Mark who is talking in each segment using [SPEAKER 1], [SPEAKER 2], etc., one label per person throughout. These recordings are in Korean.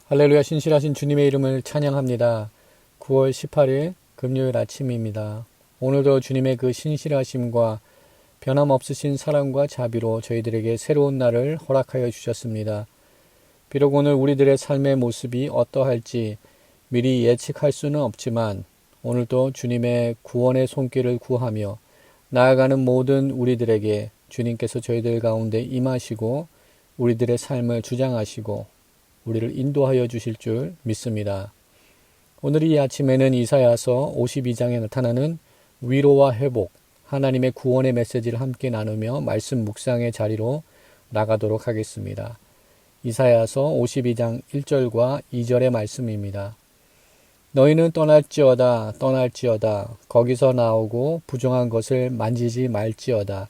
[SPEAKER 1] 할렐루야. 신실하신 주님의 이름을 찬양합니다. 9월 18일 금요일 아침입니다. 오늘도 주님의 그 신실하심과 변함없으신 사랑과 자비로 저희들에게 새로운 날을 허락하여 주셨습니다. 비록 오늘 우리들의 삶의 모습이 어떠할지 미리 예측할 수는 없지만 오늘도 주님의 구원의 손길을 구하며 나아가는 모든 우리들에게 주님께서 저희들 가운데 임하시고 우리들의 삶을 주장하시고 우리를 인도하여 주실 줄 믿습니다. 오늘 이 아침에는 이사야서 52장에 나타나는 위로와 회복, 하나님의 구원의 메시지를 함께 나누며 말씀 묵상의 자리로 나가도록 하겠습니다. 이사야서 52장 1절과 2절의 말씀입니다. 너희는 떠날지어다 거기서 나오고 부정한 것을 만지지 말지어다.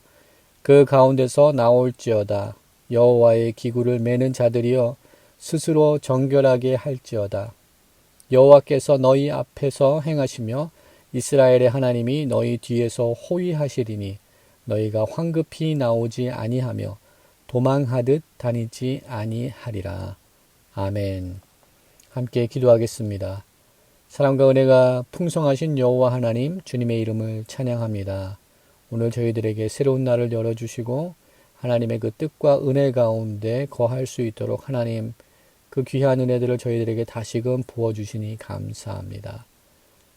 [SPEAKER 1] 그 가운데서 나올지어다. 여호와의 기구를 매는 자들이여 스스로 정결하게 할지어다. 여호와께서 너희 앞에서 행하시며 이스라엘의 하나님이 너희 뒤에서 호위하시리니 너희가 황급히 나오지 아니하며 도망하듯 다니지 아니하리라. 아멘. 함께 기도하겠습니다. 사랑과 은혜가 풍성하신 여호와 하나님 주님의 이름을 찬양합니다. 오늘 저희들에게 새로운 날을 열어주시고 하나님의 그 뜻과 은혜 가운데 거할 수 있도록 하나님 그 귀한 은혜들을 저희들에게 다시금 부어주시니 감사합니다.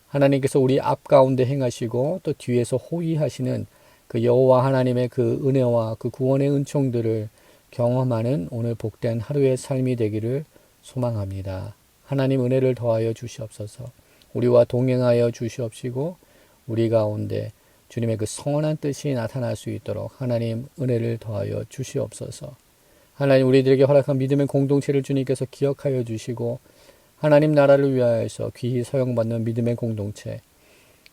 [SPEAKER 1] 하나님께서 우리 앞 가운데 행하시고 또 뒤에서 호위하시는 그 여호와 하나님의 그 은혜와 그 구원의 은총들을 경험하는 오늘 복된 하루의 삶이 되기를 소망합니다. 하나님 은혜를 더하여 주시옵소서. 우리와 동행하여 주시옵시고 우리 가운데 주님의 그 선한 뜻이 나타날 수 있도록 하나님 은혜를 더하여 주시옵소서. 하나님 우리들에게 허락한 믿음의 공동체를 주님께서 기억하여 주시고 하나님 나라를 위하여서 귀히 사용받는 믿음의 공동체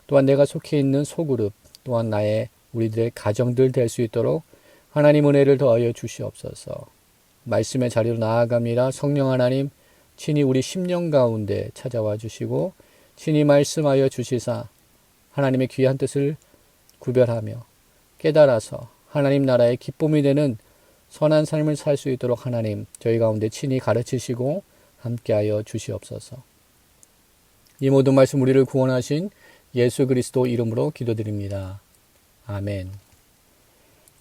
[SPEAKER 1] 또한 내가 속해 있는 소그룹 또한 나의 우리들의 가정들 될 수 있도록 하나님 은혜를 더하여 주시옵소서. 말씀의 자리로 나아갑니다. 성령 하나님 친히 우리 심령 가운데 찾아와 주시고 친히 말씀하여 주시사 하나님의 귀한 뜻을 구별하며 깨달아서 하나님 나라의 기쁨이 되는 선한 삶을 살 수 있도록 하나님 저희 가운데 친히 가르치시고 함께하여 주시옵소서. 이 모든 말씀 우리를 구원하신 예수 그리스도 이름으로 기도드립니다. 아멘.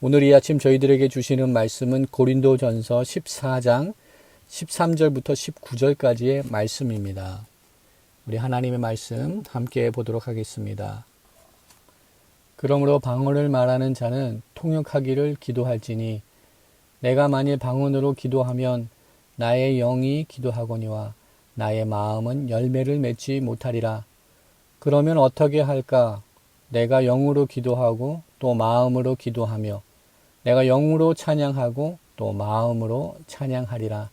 [SPEAKER 1] 오늘 이 아침 저희들에게 주시는 말씀은 고린도전서 14장 13절부터 19절까지의 말씀입니다. 우리 하나님의 말씀 함께 보도록 하겠습니다. 그러므로 방언을 말하는 자는 통역하기를 기도할지니 내가 만일 방언으로 기도하면 나의 영이 기도하거니와 나의 마음은 열매를 맺지 못하리라. 그러면 어떻게 할까? 내가 영으로 기도하고 또 마음으로 기도하며 내가 영으로 찬양하고 또 마음으로 찬양하리라.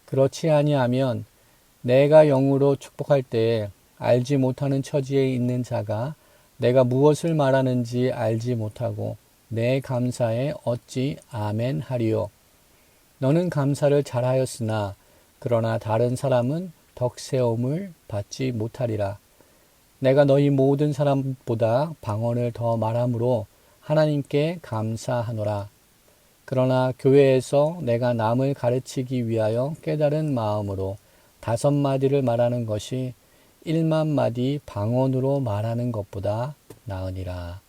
[SPEAKER 1] 그렇지 아니하면 내가 영으로 축복할 때에 알지 못하는 처지에 있는 자가 내가 무엇을 말하는지 알지 못하고 내 감사에 어찌 아멘 하리요. 너는 감사를 잘하였으나 그러나 다른 사람은 덕세움을 받지 못하리라. 내가 너희 모든 사람보다 방언을 더 말함으로 하나님께 감사하노라. 그러나 교회에서 내가 남을 가르치기 위하여 깨달은 마음으로 5마디를 말하는 것이 1만마디 방언으로 말하는 것보다 나으니라.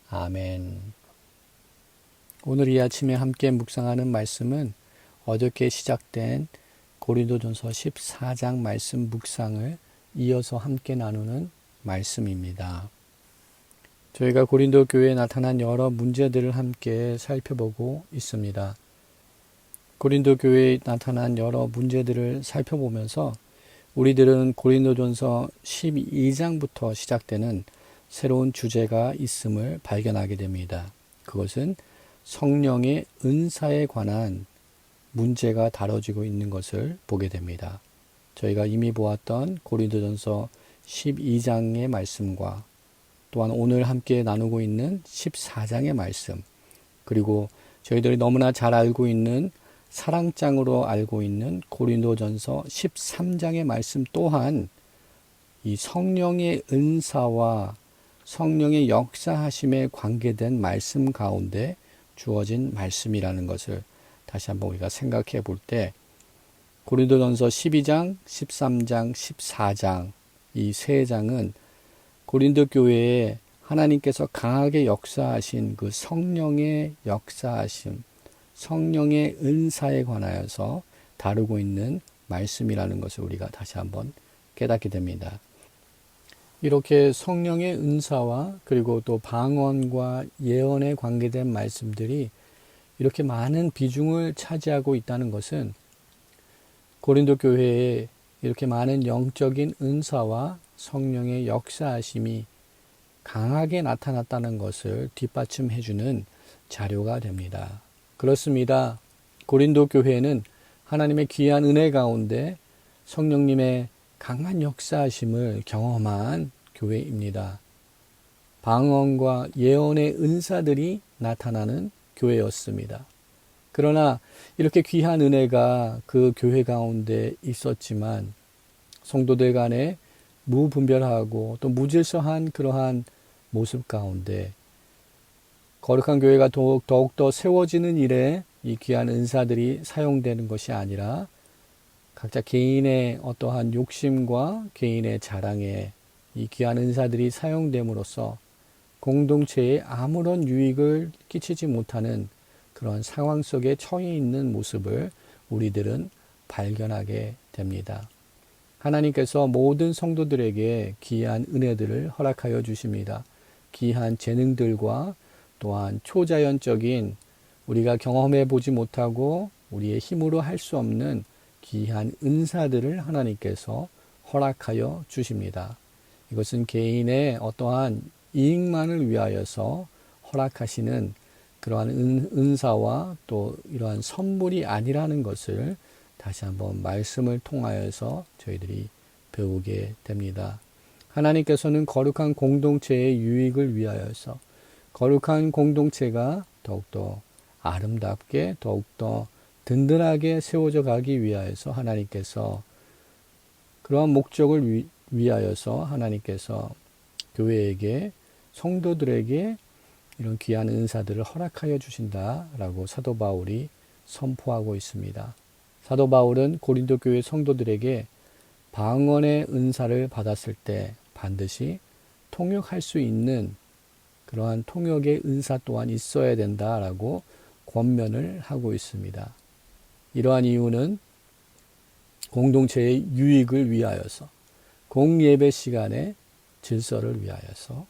[SPEAKER 1] 아멘. 오늘 이 아침에 함께 묵상하는 말씀은 어저께 시작된 고린도전서 14장 말씀 묵상을 이어서 함께 나누는 말씀입니다. 저희가 고린도 교회에 나타난 여러 문제들을 함께 살펴보고 있습니다. 고린도 교회에 나타난 여러 문제들을 살펴보면서 우리들은 고린도전서 12장부터 시작되는 새로운 주제가 있음을 발견하게 됩니다. 그것은 성령의 은사에 관한 문제가 다뤄지고 있는 것을 보게 됩니다. 저희가 이미 보았던 고린도전서 12장의 말씀과 또한 오늘 함께 나누고 있는 14장의 말씀 그리고 저희들이 너무나 잘 알고 있는 사랑장으로 알고 있는 고린도전서 13장의 말씀 또한 이 성령의 은사와 성령의 역사하심에 관계된 말씀 가운데 주어진 말씀이라는 것을 다시 한번 우리가 생각해 볼 때 고린도전서 12장, 13장, 14장 이 세 장은 고린도 교회에 하나님께서 강하게 역사하신 그 성령의 역사하심, 성령의 은사에 관하여서 다루고 있는 말씀이라는 것을 우리가 다시 한번 깨닫게 됩니다. 이렇게 성령의 은사와 그리고 또 방언과 예언에 관계된 말씀들이 이렇게 많은 비중을 차지하고 있다는 것은 고린도 교회에 이렇게 많은 영적인 은사와 성령의 역사하심이 강하게 나타났다는 것을 뒷받침해주는 자료가 됩니다. 그렇습니다. 고린도 교회는 하나님의 귀한 은혜 가운데 성령님의 강한 역사하심을 경험한 교회입니다. 방언과 예언의 은사들이 나타나는 교회였습니다. 그러나 이렇게 귀한 은혜가 그 교회 가운데 있었지만 성도들 간에 무분별하고 또 무질서한 그러한 모습 가운데 거룩한 교회가 더욱더 세워지는 일에 이 귀한 은사들이 사용되는 것이 아니라 각자 개인의 어떠한 욕심과 개인의 자랑에 이 귀한 은사들이 사용됨으로써 공동체에 아무런 유익을 끼치지 못하는 그런 상황 속에 처해 있는 모습을 우리들은 발견하게 됩니다. 하나님께서 모든 성도들에게 귀한 은혜들을 허락하여 주십니다. 귀한 재능들과 또한 초자연적인 우리가 경험해 보지 못하고 우리의 힘으로 할 수 없는 귀한 은사들을 하나님께서 허락하여 주십니다. 이것은 개인의 어떠한 이익만을 위하여서 허락하시는 그러한 은사와 또 이러한 선물이 아니라는 것을 다시 한번 말씀을 통하여서 저희들이 배우게 됩니다. 하나님께서는 거룩한 공동체의 유익을 위하여서 거룩한 공동체가 더욱더 아름답게 더욱더 든든하게 세워져 가기 위하여서 하나님께서 그러한 목적을 위하여서 하나님께서 교회에게 성도들에게 이런 귀한 은사들을 허락하여 주신다라고 사도 바울이 선포하고 있습니다. 사도 바울은 고린도 교회 성도들에게 방언의 은사를 받았을 때 반드시 통역할 수 있는 그러한 통역의 은사 또한 있어야 된다라고 권면을 하고 있습니다. 이러한 이유는 공동체의 유익을 위하여서 공예배 시간의 질서를 위하여서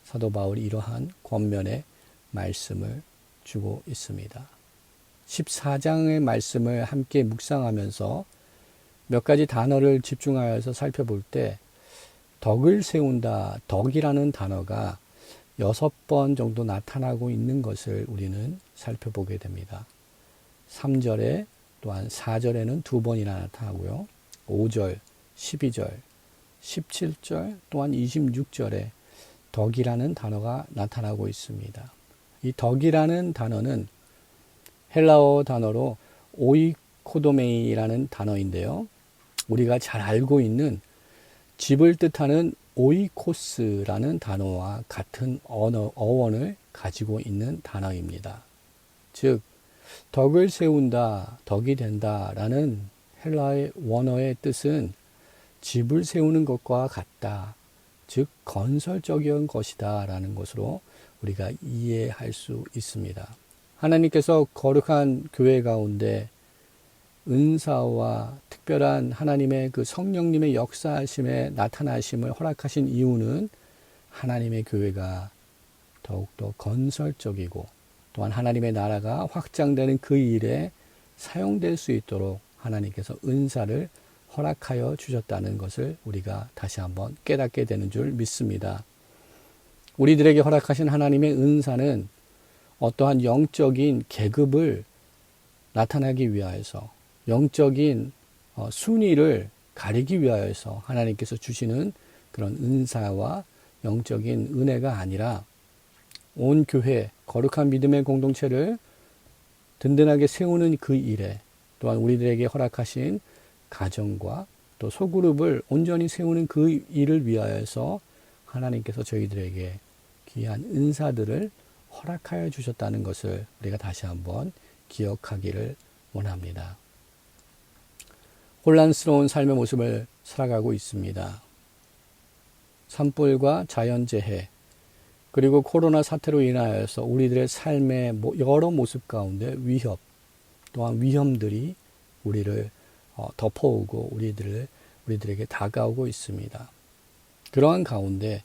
[SPEAKER 1] 사도 바울이 이러한 권면의 말씀을 주고 있습니다. 14장의 말씀을 함께 묵상하면서 몇 가지 단어를 집중하여서 살펴볼 때 덕을 세운다, 덕이라는 단어가 6번 정도 나타나고 있는 것을 우리는 살펴보게 됩니다. 3절에 또한 4절에는 2번이나 나타나고요. 5절, 12절, 17절 또한 26절에 덕이라는 단어가 나타나고 있습니다. 이 덕이라는 단어는 헬라어 단어로 오이코도메이라는 단어인데요. 우리가 잘 알고 있는 집을 뜻하는 오이코스라는 단어와 같은 어원을 가지고 있는 단어입니다. 즉 덕을 세운다, 덕이 된다라는 헬라의 원어의 뜻은 집을 세우는 것과 같다. 즉 건설적인 것이다 라는 것으로 우리가 이해할 수 있습니다. 하나님께서 거룩한 교회 가운데 은사와 특별한 하나님의 그 성령님의 역사하심에 나타나심을 허락하신 이유는 하나님의 교회가 더욱더 건설적이고 또한 하나님의 나라가 확장되는 그 일에 사용될 수 있도록 하나님께서 은사를 허락하여 주셨다는 것을 우리가 다시 한번 깨닫게 되는 줄 믿습니다. 우리들에게 허락하신 하나님의 은사는 어떠한 영적인 계급을 나타나기 위하여서 영적인 순위를 가리기 위하여서 하나님께서 주시는 그런 은사와 영적인 은혜가 아니라 온 교회, 거룩한 믿음의 공동체를 든든하게 세우는 그 일에 또한 우리들에게 허락하신 가정과 또 소그룹을 온전히 세우는 그 일을 위하여서 하나님께서 저희들에게 귀한 은사들을 허락하여 주셨다는 것을 우리가 다시 한번 기억하기를 원합니다. 혼란스러운 삶의 모습을 살아가고 있습니다. 산불과 자연재해, 그리고 코로나 사태로 인하여서 우리들의 삶의 여러 모습 가운데 위협, 또한 위험들이 우리를 덮어오고 우리들에게 다가오고 있습니다. 그러한 가운데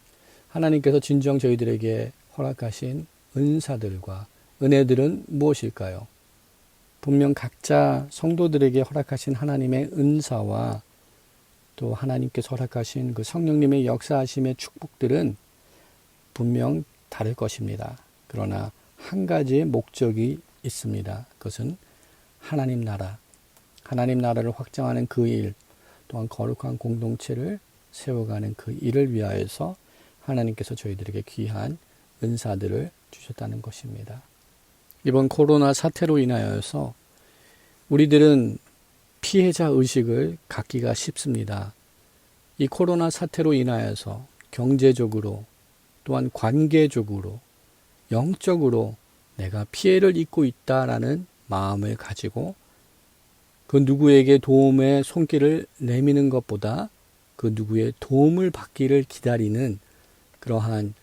[SPEAKER 1] 하나님께서 진정 저희들에게 허락하신 은사들과 은혜들은 무엇일까요? 분명 각자 성도들에게 허락하신 하나님의 은사와 또 하나님께서 허락하신 그 성령님의 역사하심의 축복들은 분명 다를 것입니다. 그러나 한 가지의 목적이 있습니다. 그것은 하나님 나라를 확장하는 그 일, 또한 거룩한 공동체를 세워가는 그 일을 위하여서 하나님께서 저희들에게 귀한 은사들을 주셨다는 것입니다. 이번 코로나 사태로 인하여서 우리들은 피해자 의식을 갖기가 쉽습니다. 이 코로나 사태로 인하여서 경제적으로 또한 관계적으로 영적으로 내가 피해를 입고 있다라는 마음을 가지고 그 누구에게 도움의 손길을 내미는 것보다 그 누구의 도움을 받기를 기다리는 그러한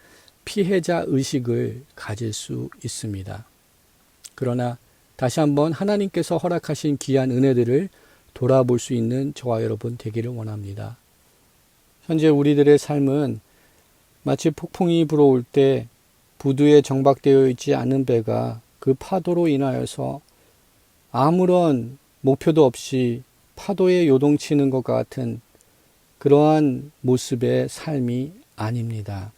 [SPEAKER 1] 피해자 의식을 가질 수 있습니다. 그러나 다시 한번 하나님께서 허락하신 귀한 은혜들을 돌아볼 수 있는 저와 여러분 되기를 원합니다. 현재 우리들의 삶은 마치 폭풍이 불어올 때 부두에 정박되어 있지 않은 배가 그 파도로 인하여서 아무런 목표도 없이 파도에 요동치는 것 같은 그러한 모습의 삶이 아닙니다.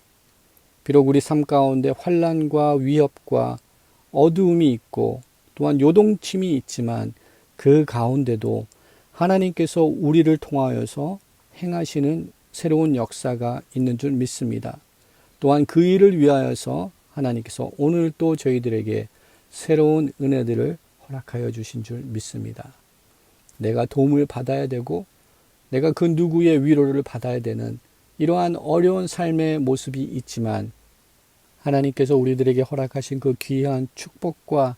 [SPEAKER 1] 비록 우리 삶 가운데 환난과 위협과 어두움이 있고 또한 요동침이 있지만 그 가운데도 하나님께서 우리를 통하여서 행하시는 새로운 역사가 있는 줄 믿습니다. 또한 그 일을 위하여서 하나님께서 오늘 또 저희들에게 새로운 은혜들을 허락하여 주신 줄 믿습니다. 내가 도움을 받아야 되고 내가 그 누구의 위로를 받아야 되는 이러한 어려운 삶의 모습이 있지만 하나님께서 우리들에게 허락하신 그 귀한 축복과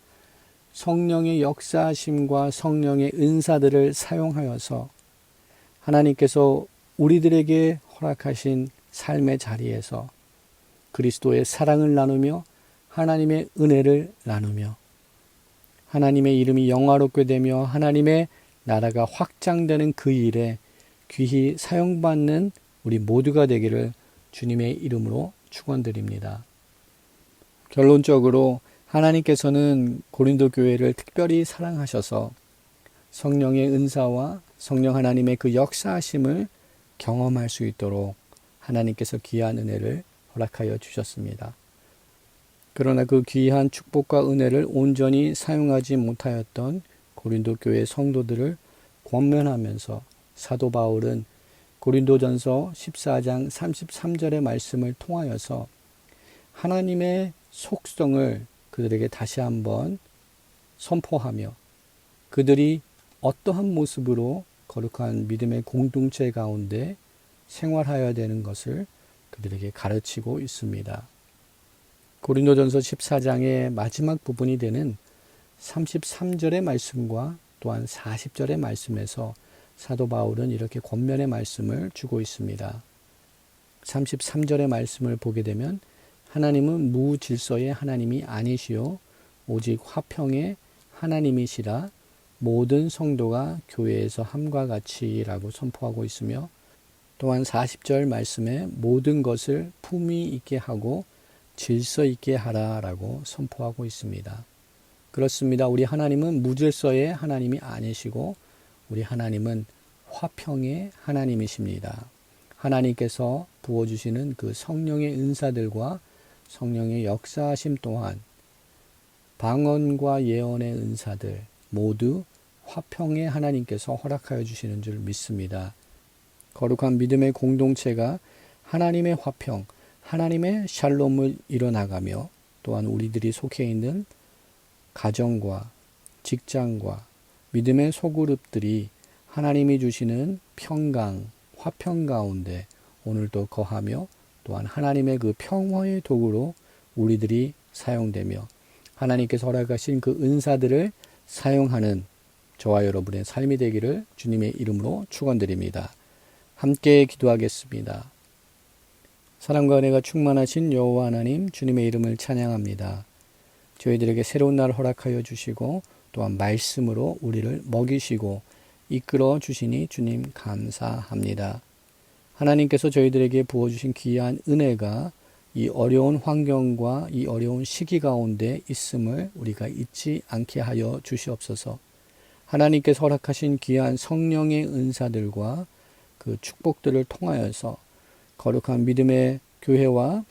[SPEAKER 1] 성령의 역사하심과 성령의 은사들을 사용하여서 하나님께서 우리들에게 허락하신 삶의 자리에서 그리스도의 사랑을 나누며 하나님의 은혜를 나누며 하나님의 이름이 영화롭게 되며 하나님의 나라가 확장되는 그 일에 귀히 사용받는 우리 모두가 되기를 주님의 이름으로 축원드립니다. 결론적으로 하나님께서는 고린도 교회를 특별히 사랑하셔서 성령의 은사와 성령 하나님의 그 역사하심을 경험할 수 있도록 하나님께서 귀한 은혜를 허락하여 주셨습니다. 그러나 그 귀한 축복과 은혜를 온전히 사용하지 못하였던 고린도 교회 성도들을 권면하면서 사도 바울은 고린도전서 14장 33절의 말씀을 통하여서 하나님의 속성을 그들에게 다시 한번 선포하며 그들이 어떠한 모습으로 거룩한 믿음의 공동체 가운데 생활하여야 되는 것을 그들에게 가르치고 있습니다. 고린도전서 14장의 마지막 부분이 되는 33절의 말씀과 또한 40절의 말씀에서 사도 바울은 이렇게 권면의 말씀을 주고 있습니다. 33절의 말씀을 보게 되면 하나님은 무질서의 하나님이 아니시오 오직 화평의 하나님이시라 모든 성도가 교회에서 함과 같이라고 선포하고 있으며 또한 40절 말씀에 모든 것을 품위 있게 하고 질서 있게 하라라고 선포하고 있습니다. 그렇습니다. 우리 하나님은 무질서의 하나님이 아니시고 우리 하나님은 화평의 하나님이십니다. 하나님께서 부어주시는 그 성령의 은사들과 성령의 역사하심 또한 방언과 예언의 은사들 모두 화평의 하나님께서 허락하여 주시는 줄 믿습니다. 거룩한 믿음의 공동체가 하나님의 화평, 하나님의 샬롬을 이뤄나가며 또한 우리들이 속해 있는 가정과 직장과 믿음의 소그룹들이 하나님이 주시는 평강, 화평 가운데 오늘도 거하며 또한 하나님의 그 평화의 도구로 우리들이 사용되며 하나님께서 허락하신 그 은사들을 사용하는 저와 여러분의 삶이 되기를 주님의 이름으로 축원드립니다. 함께 기도하겠습니다. 사랑과 은혜가 충만하신 여호와 하나님, 주님의 이름을 찬양합니다. 저희들에게 새로운 날 허락하여 주시고 또한 말씀으로 우리를 먹이시고 이끌어 주시니 주님 감사합니다. 하나님께서 저희들에게 부어주신 귀한 은혜가 이 어려운 환경과 이 어려운 시기 가운데 있음을 우리가 잊지 않게 하여 주시옵소서. 하나님께서 허락하신 귀한 성령의 은사들과 그 축복들을 통하여서 거룩한 믿음의 교회와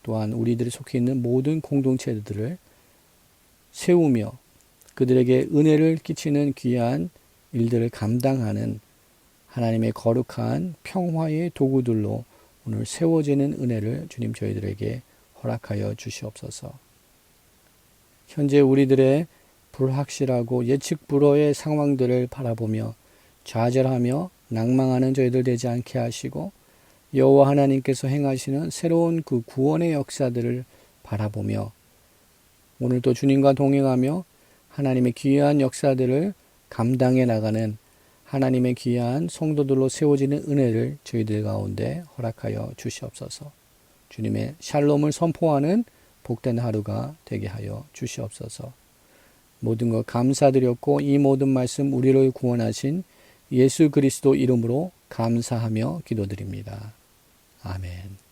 [SPEAKER 1] 또한 우리들이 속해 있는 모든 공동체들을 세우며 그들에게 은혜를 끼치는 귀한 일들을 감당하는 하나님의 거룩한 평화의 도구들로 오늘 세워지는 은혜를 주님 저희들에게 허락하여 주시옵소서. 현재 우리들의 불확실하고 예측 불허의 상황들을 바라보며 좌절하며 낭망하는 저희들 되지 않게 하시고 여호와 하나님께서 행하시는 새로운 그 구원의 역사들을 바라보며 오늘도 주님과 동행하며 하나님의 귀한 역사들을 감당해 나가는 하나님의 귀한 성도들로 세워지는 은혜를 저희들 가운데 허락하여 주시옵소서. 주님의 샬롬을 선포하는 복된 하루가 되게 하여 주시옵소서. 모든 것 감사드렸고 이 모든 말씀 우리를 구원하신 예수 그리스도 이름으로 감사하며 기도드립니다. 아멘.